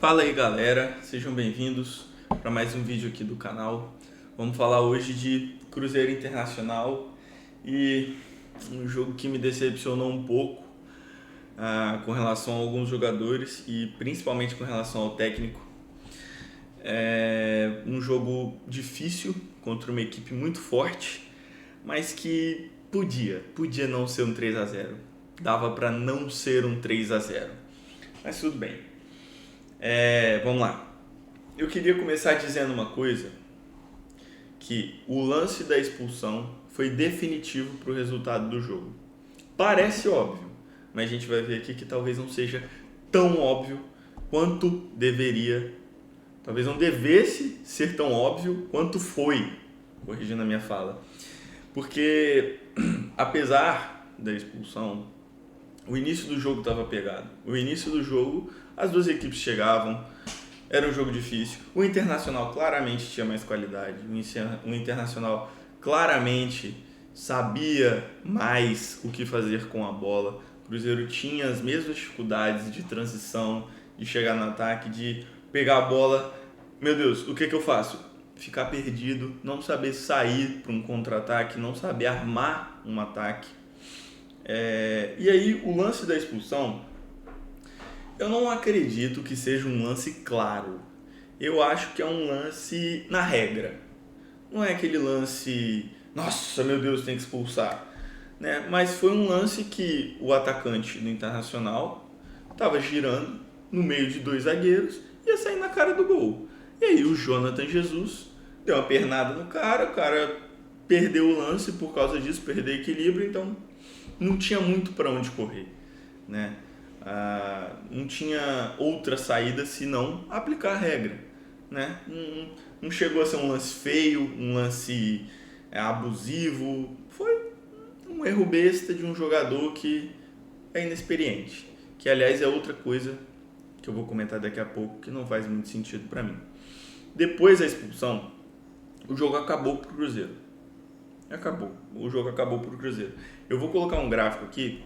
Fala aí galera, sejam bem-vindos para mais um vídeo aqui do canal. Vamos falar hoje de Cruzeiro Internacional e um jogo que me decepcionou um pouco com relação a alguns jogadores e principalmente com relação ao técnico. É um jogo difícil contra uma equipe muito forte, mas que podia não ser um 3-0. Dava para não ser um 3-0, mas tudo bem. Vamos lá. Eu queria começar dizendo uma coisa, que o lance da expulsão foi definitivo para o resultado do jogo. Parece óbvio, mas a gente vai ver aqui que talvez não seja tão óbvio quanto deveria. Talvez não devesse ser tão óbvio quanto foi, corrigindo a minha fala. Porque, apesar da expulsão, o início do jogo estava pegado. O início do jogo, as duas equipes chegavam, era um jogo difícil. O Internacional claramente tinha mais qualidade. O Internacional claramente sabia mais o que fazer com a bola. O Cruzeiro tinha as mesmas dificuldades de transição, de chegar no ataque, de pegar a bola. Meu Deus, o que eu faço? Ficar perdido, não saber sair para um contra-ataque, não saber armar um ataque. E aí o lance da expulsão, eu não acredito que seja um lance claro. Eu acho que é um lance na regra. Não é aquele lance, nossa, meu Deus, tem que expulsar, né? Mas foi um lance que o atacante do Internacional estava girando no meio de dois zagueiros e ia sair na cara do gol. E aí o Jonathan Jesus deu uma pernada no cara, o cara perdeu o lance por causa disso, perdeu equilíbrio, então não tinha muito para onde correr, né? Não tinha outra saída senão aplicar a regra, né? Não chegou a ser um lance feio, um lance abusivo, foi um erro besta de um jogador que é inexperiente, que aliás é outra coisa que eu vou comentar daqui a pouco que não faz muito sentido para mim. Depois da expulsão, o jogo acabou pro Cruzeiro. O jogo acabou pro Cruzeiro. Eu vou colocar um gráfico aqui,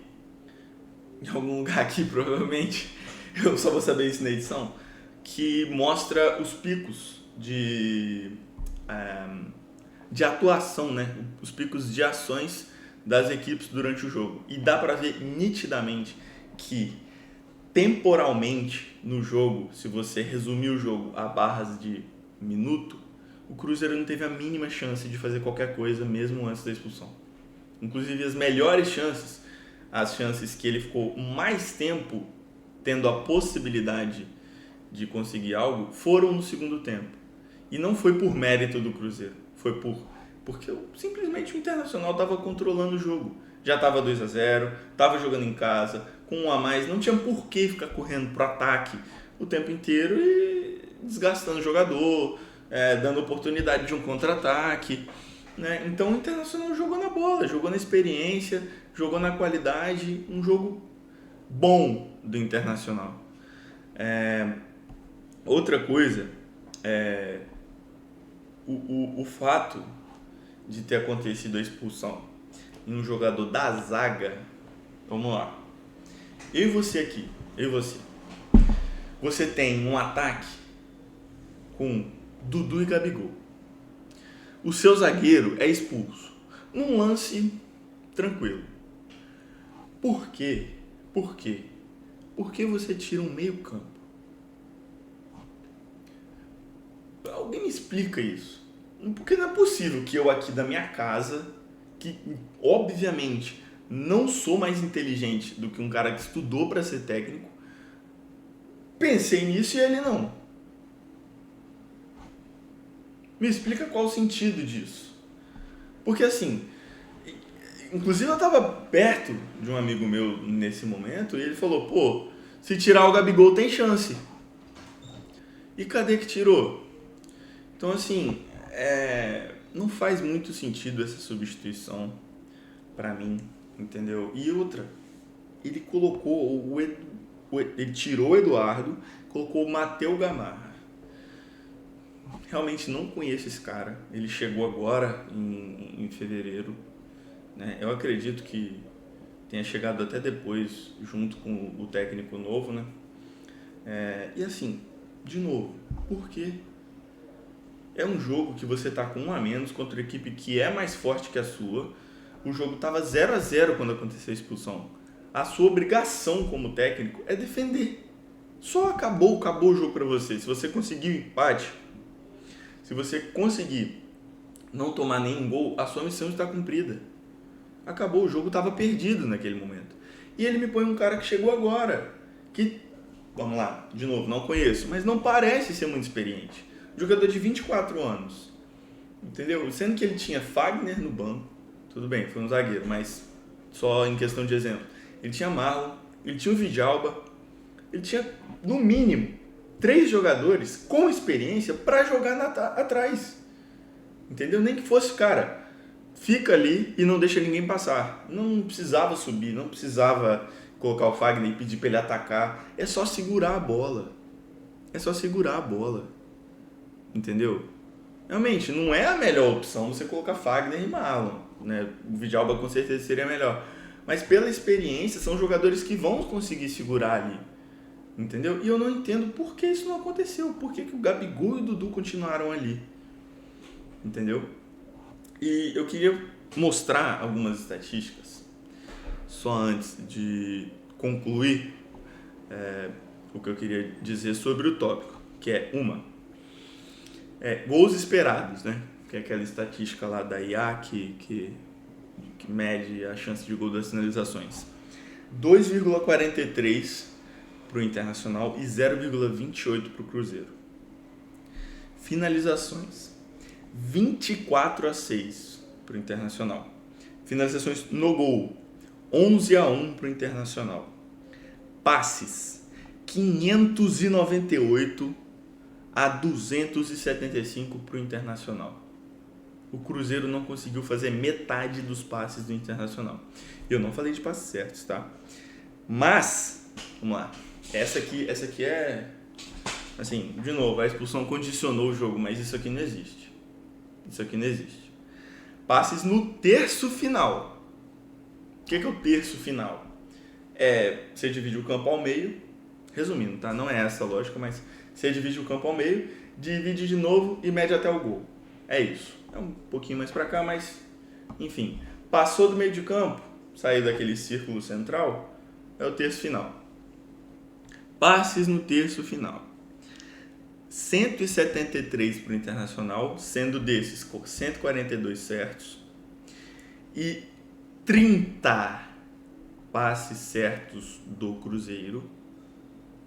em algum lugar aqui provavelmente, eu só vou saber isso na edição, que mostra os picos de atuação, né? Os picos de ações das equipes durante o jogo. E dá pra ver nitidamente que temporalmente no jogo, se você resumir o jogo a barras de minuto, o Cruzeiro não teve a mínima chance de fazer qualquer coisa mesmo antes da expulsão. Inclusive as melhores chances, as chances que ele ficou mais tempo tendo a possibilidade de conseguir algo, foram no segundo tempo. E não foi por mérito do Cruzeiro, foi porque simplesmente o Internacional estava controlando o jogo. Já estava 2-0, estava jogando em casa, com um a mais, não tinha por que ficar correndo pro ataque o tempo inteiro e desgastando o jogador, dando oportunidade de um contra-ataque, né? Então o Internacional jogou na bola, jogou na experiência, jogou na qualidade, um jogo bom do Internacional. Outra coisa, o fato de ter acontecido a expulsão em um jogador da zaga. Vamos lá, eu e você aqui, você tem um ataque com Dudu e Gabigol. O seu zagueiro é expulso num lance tranquilo. Por quê? Por quê? Por que você tira um meio campo? Alguém me explica isso. Porque não é possível que eu aqui da minha casa, que obviamente não sou mais inteligente do que um cara que estudou para ser técnico, pensei nisso e ele não. Me explica qual o sentido disso. Porque assim, inclusive eu estava perto de um amigo meu nesse momento e ele falou, pô, se tirar o Gabigol tem chance. E cadê que tirou? Então assim, não faz muito sentido essa substituição pra mim, entendeu? E outra, ele colocou ele tirou o Eduardo, colocou o Matheus Gamarra. Realmente não conheço esse cara, ele chegou agora em fevereiro, né? Eu acredito que tenha chegado até depois, junto com o técnico novo, né? E assim, De novo, por quê? É um jogo que você tá com 1 a menos contra uma equipe que é mais forte que a sua. O jogo tava 0-0 quando aconteceu a expulsão. A sua obrigação como técnico é defender. Só acabou o jogo para você. Se você conseguir o empate, se você conseguir não tomar nenhum gol, a sua missão está cumprida. Acabou, o jogo estava perdido naquele momento. E ele me põe um cara que chegou agora, que, vamos lá, de novo, não conheço, mas não parece ser muito experiente. Jogador de 24 anos, entendeu? Sendo que ele tinha Fagner no banco, tudo bem, foi um zagueiro, mas só em questão de exemplo. Ele tinha Marlon, ele tinha o Vidalba, ele tinha, no mínimo, 3 jogadores com experiência para jogar atrás. Entendeu? Nem que fosse, cara, fica ali e não deixa ninguém passar. Não precisava subir, não precisava colocar o Fagner e pedir para ele atacar. É só segurar a bola. É só segurar a bola. Entendeu? Realmente, não é a melhor opção você colocar Fagner e Marlon, né? O Vidalba com certeza seria melhor. Mas pela experiência, são jogadores que vão conseguir segurar ali. Entendeu? E eu não entendo por que isso não aconteceu. Por que o Gabigol e o Dudu continuaram ali. Entendeu? E eu queria mostrar algumas estatísticas, só antes de concluir o que eu queria dizer sobre o tópico, que é gols esperados, né? Que é aquela estatística lá da IA que mede a chance de gol das finalizações. 2,43 para o Internacional e 0,28 para o Cruzeiro. Finalizações. 24-6 para o Internacional. Finalizações no gol. 11-1 para o Internacional. Passes. 598-275 para o Internacional. O Cruzeiro não conseguiu fazer metade dos passes do Internacional. Eu não falei de passes certos, tá? Mas, vamos lá. Essa aqui é... Assim, de novo, a expulsão condicionou o jogo, mas isso aqui não existe. Isso aqui não existe. Passes no terço final. O que é o terço final? Você divide o campo ao meio, resumindo, tá? Não é essa a lógica, mas você divide o campo ao meio, divide de novo e mede até o gol. É isso. É um pouquinho mais pra cá, mas enfim. Passou do meio de campo, saiu daquele círculo central, é o terço final. Passes no terço final. 173 para o Internacional, sendo desses 142 certos, e 30 passes certos do Cruzeiro,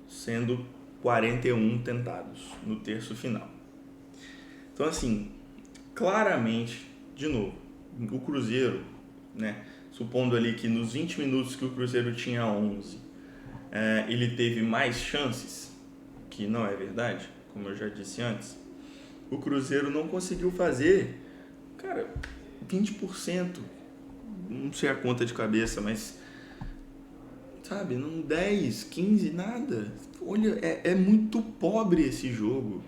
sendo 41 tentados no terço final. Então, assim, claramente, de novo, o Cruzeiro, né, supondo ali que nos 20 minutos que o Cruzeiro tinha 11, ele teve mais chances, que não é verdade, como eu já disse antes, o Cruzeiro não conseguiu fazer, cara, 20%, não sei a conta de cabeça, mas, sabe, não 10, 15, nada. Olha, é muito pobre esse jogo.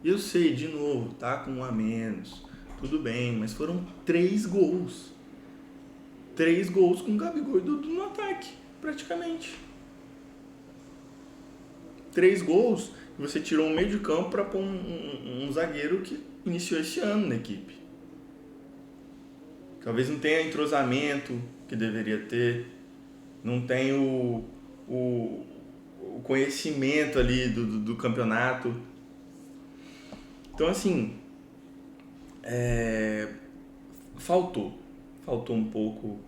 Eu sei, de novo, tá com 1 a menos, tudo bem, mas foram 3 gols. 3 gols com o Gabigol e Dudu no ataque, praticamente. 3 gols, e você tirou um meio de campo para pôr um zagueiro que iniciou esse ano na equipe. Talvez não tenha entrosamento que deveria ter, não tem o conhecimento ali do campeonato. Então, assim, faltou um pouco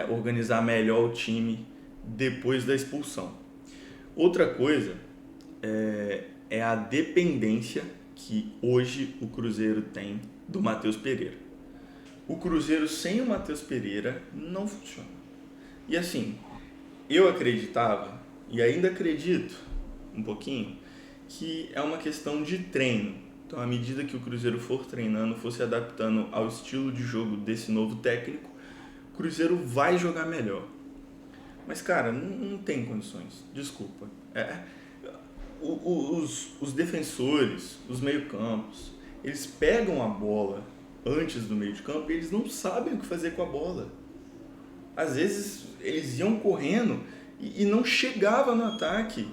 organizar melhor o time depois da expulsão. Outra coisa é a dependência que hoje o Cruzeiro tem do Matheus Pereira. O Cruzeiro sem o Matheus Pereira não funciona. E assim, eu acreditava, e ainda acredito um pouquinho, que é uma questão de treino. Então, à medida que o Cruzeiro for treinando, for se adaptando ao estilo de jogo desse novo técnico, o Cruzeiro vai jogar melhor. Mas, cara, não tem condições. Desculpa. Os defensores, os meio-campos, eles pegam a bola antes do meio de campo e eles não sabem o que fazer com a bola. Às vezes, eles iam correndo e não chegava no ataque.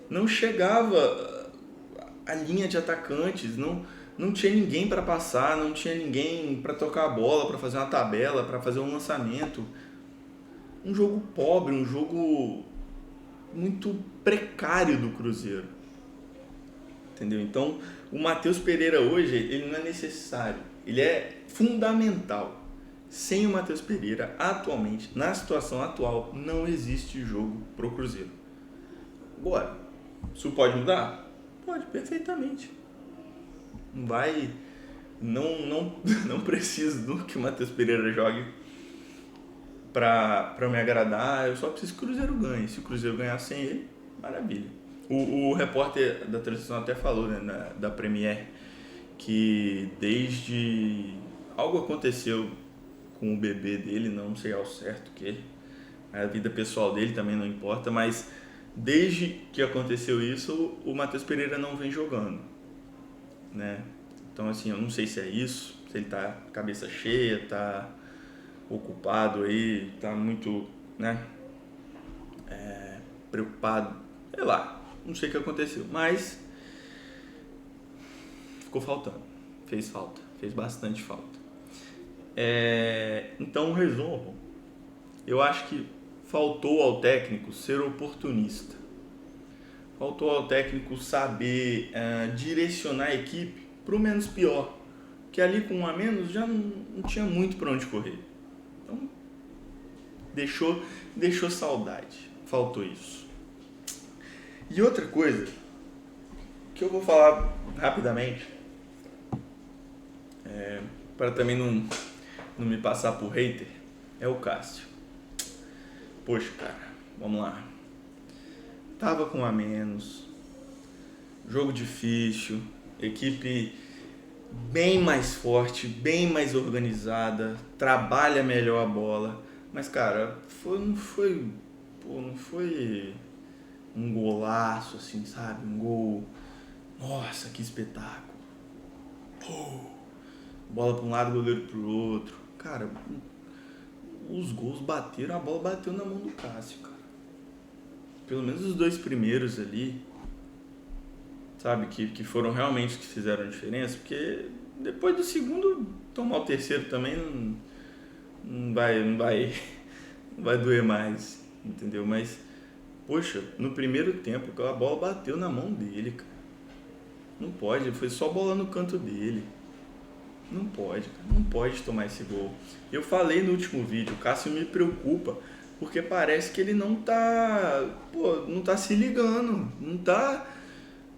não chegava a linha de atacantes, não tinha ninguém para passar, não tinha ninguém para tocar a bola, para fazer uma tabela, para fazer um lançamento. Um jogo pobre, um jogo muito precário do Cruzeiro. Entendeu? Então, o Matheus Pereira hoje, ele não é necessário, ele é fundamental. Sem o Matheus Pereira, atualmente, na situação atual, não existe jogo pro Cruzeiro. Agora, isso pode mudar? Pode, perfeitamente. Não preciso que o Matheus Pereira jogue pra me agradar, eu só preciso que o Cruzeiro ganhe. Se o Cruzeiro ganhar sem ele, maravilha. O repórter da transmissão até falou, né, da Premier, que desde algo aconteceu com o bebê dele, não sei ao certo o que, a vida pessoal dele também não importa, mas desde que aconteceu isso, o Matheus Pereira não vem jogando, né? Então, assim, eu não sei se é isso, se ele tá cabeça cheia, tá ocupado aí, tá muito, né, preocupado, sei lá, não sei o que aconteceu, mas ficou faltando, fez bastante falta. Então, resumo, eu acho que faltou ao técnico ser oportunista, faltou ao técnico saber direcionar a equipe para o menos pior, que ali com um a menos já não tinha muito para onde correr. Então, deixou saudade, faltou isso. E outra coisa que eu vou falar rapidamente, para também não me passar por hater, é o Cássio. Poxa, cara, vamos lá. Tava com a menos, jogo difícil, equipe bem mais forte, bem mais organizada, trabalha melhor a bola. Mas, cara, não foi um golaço, assim, sabe? Um gol, nossa, que espetáculo. Bola para um lado, goleiro pro outro. Cara, os gols bateram, a bola bateu na mão do Cássio, cara. Pelo menos os dois primeiros ali, sabe, que foram realmente os que fizeram a diferença, porque depois do segundo, tomar o terceiro também não vai doer mais, entendeu? Mas, poxa, no primeiro tempo, a bola bateu na mão dele, cara. Não pode, foi só bola no canto dele. Não pode, cara, não pode tomar esse gol. Eu falei no último vídeo, o Cássio me preocupa, porque parece que ele não tá se ligando,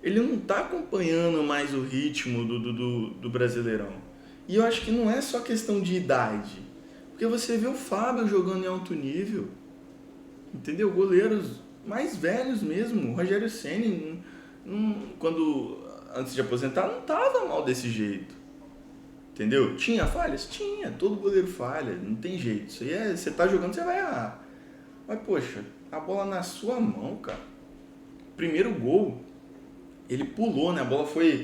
ele não tá acompanhando mais o ritmo do Brasileirão. E eu acho que não é só questão de idade, porque você vê o Fábio jogando em alto nível, entendeu? Goleiros mais velhos mesmo, o Rogério Ceni, antes de aposentar, não tava mal desse jeito. Entendeu? Tinha falhas? Tinha. Todo goleiro falha. Não tem jeito. Isso aí você tá jogando, você vai errar. Mas, poxa, a bola na sua mão, cara. Primeiro gol, ele pulou, né? A bola foi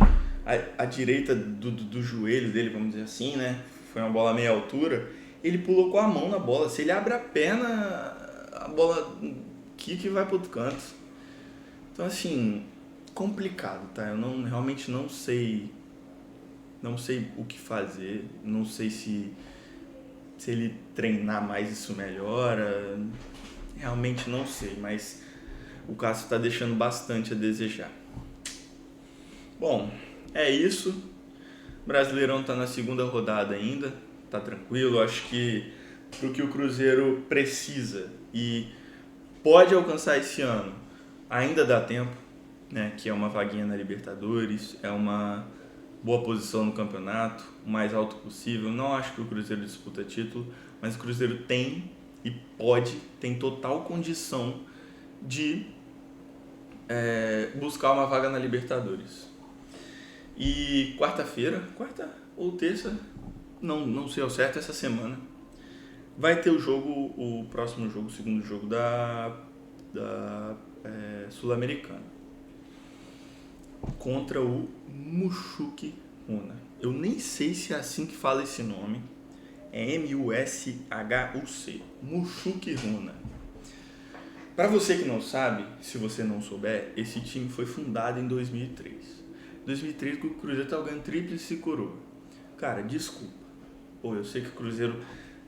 à direita do joelho dele, vamos dizer assim, né? Foi uma bola meia altura. Ele pulou com a mão na bola. Se ele abre a perna, a bola quica e vai pro outro canto. Então, assim, complicado, tá? Eu realmente não sei o que fazer, não sei se ele treinar mais isso melhora, realmente não sei, mas o Cássio está deixando bastante a desejar. Bom, é isso, o Brasileirão está na segunda rodada ainda, tá tranquilo, acho que pro que o Cruzeiro precisa e pode alcançar esse ano, ainda dá tempo, né, que é uma vaguinha na Libertadores, é uma boa posição no campeonato, o mais alto possível. Não acho que o Cruzeiro disputa título, mas o Cruzeiro tem total condição de buscar uma vaga na Libertadores. E quarta ou terça, não sei ao certo, essa semana, vai ter o próximo jogo, o segundo jogo da Sul-Americana, contra o Mushuc Runa. Eu nem sei se é assim que fala esse nome. É Mushuc, Mushuc Runa. Para você que não sabe, se você não souber, esse time foi fundado em 2003. 2003 o Cruzeiro estava ganhando tríplice coroa. Cara, desculpa. Pô, eu sei que o Cruzeiro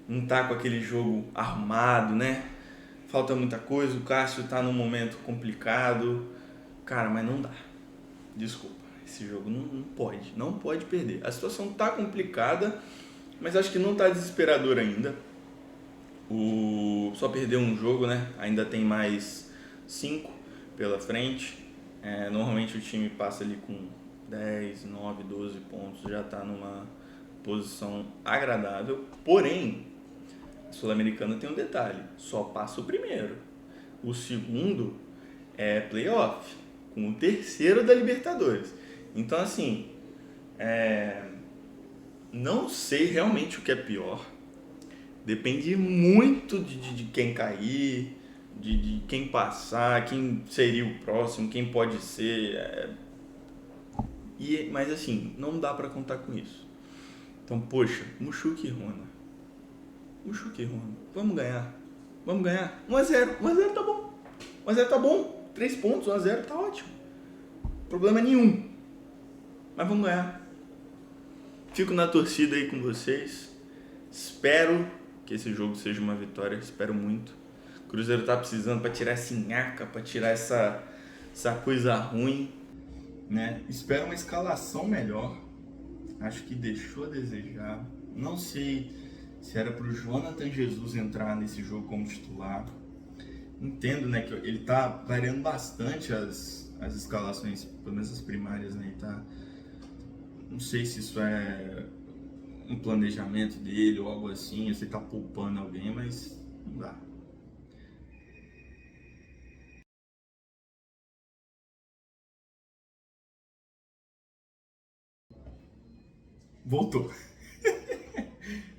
não tá com aquele jogo arrumado, né? Falta muita coisa, o Cássio tá num momento complicado. Cara, mas não dá. Desculpa, esse jogo não pode perder. A situação tá complicada, mas acho que não tá desesperador ainda. Só perdeu um jogo, né? Ainda tem mais 5 pela frente. Normalmente o time passa ali com 10, 9, 12 pontos, já tá numa posição agradável. Porém, a Sul-Americana tem um detalhe, só passa o primeiro. O segundo é playoff, com o terceiro da Libertadores. Então, assim, não sei realmente o que é pior. Depende muito de quem cair, de quem passar, quem seria o próximo, quem pode ser. Mas, assim, não dá pra contar com isso. Então, poxa, Mushuki e Rona. Vamos ganhar. 1x0. 1x0 tá bom. 1x0 tá bom. 3 pontos, 1x0 tá ótimo. Problema nenhum. Mas vamos ganhar. Fico na torcida aí com vocês. Espero que esse jogo seja uma vitória. Espero muito. O Cruzeiro tá precisando para tirar essa nhaca, para tirar essa coisa ruim, né? Espero uma escalação melhor. Acho que deixou a desejar. Não sei se era pro Jonathan Jesus entrar nesse jogo como titular. Entendo, né, que ele tá variando bastante as escalações, pelo menos as primárias, né? Não sei se isso é um planejamento dele ou algo assim, se ele tá poupando alguém, mas não dá. Voltou.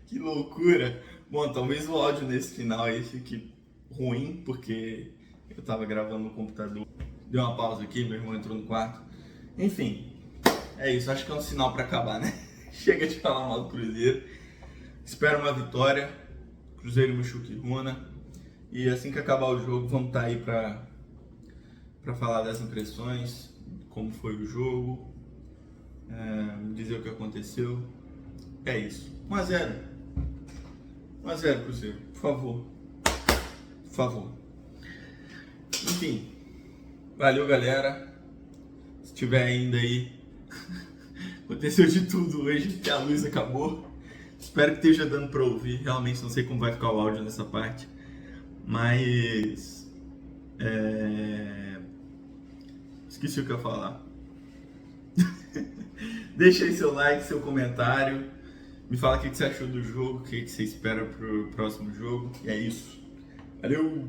Que loucura! Bom, talvez o áudio nesse final aí fique ruim, porque eu tava gravando no computador. Deu uma pausa aqui, meu irmão entrou no quarto. Enfim, é isso. Acho que é um sinal pra acabar, né? Chega de falar mal do Cruzeiro. Espero uma vitória. Cruzeiro e Mushuki Runa. E assim que acabar o jogo, vamos estar aí pra falar das impressões, como foi o jogo, dizer o que aconteceu. É isso. 1x0. 1x0 Cruzeiro, por favor. Por favor. Enfim, valeu galera. Se tiver ainda aí, aconteceu de tudo hoje, que a luz acabou. Espero que esteja dando pra ouvir. Realmente não sei como vai ficar o áudio nessa parte. Mas esqueci o que eu ia falar. Deixa aí seu like, seu comentário. Me fala o que você achou do jogo, o que você espera pro próximo jogo. E é isso. Valeu!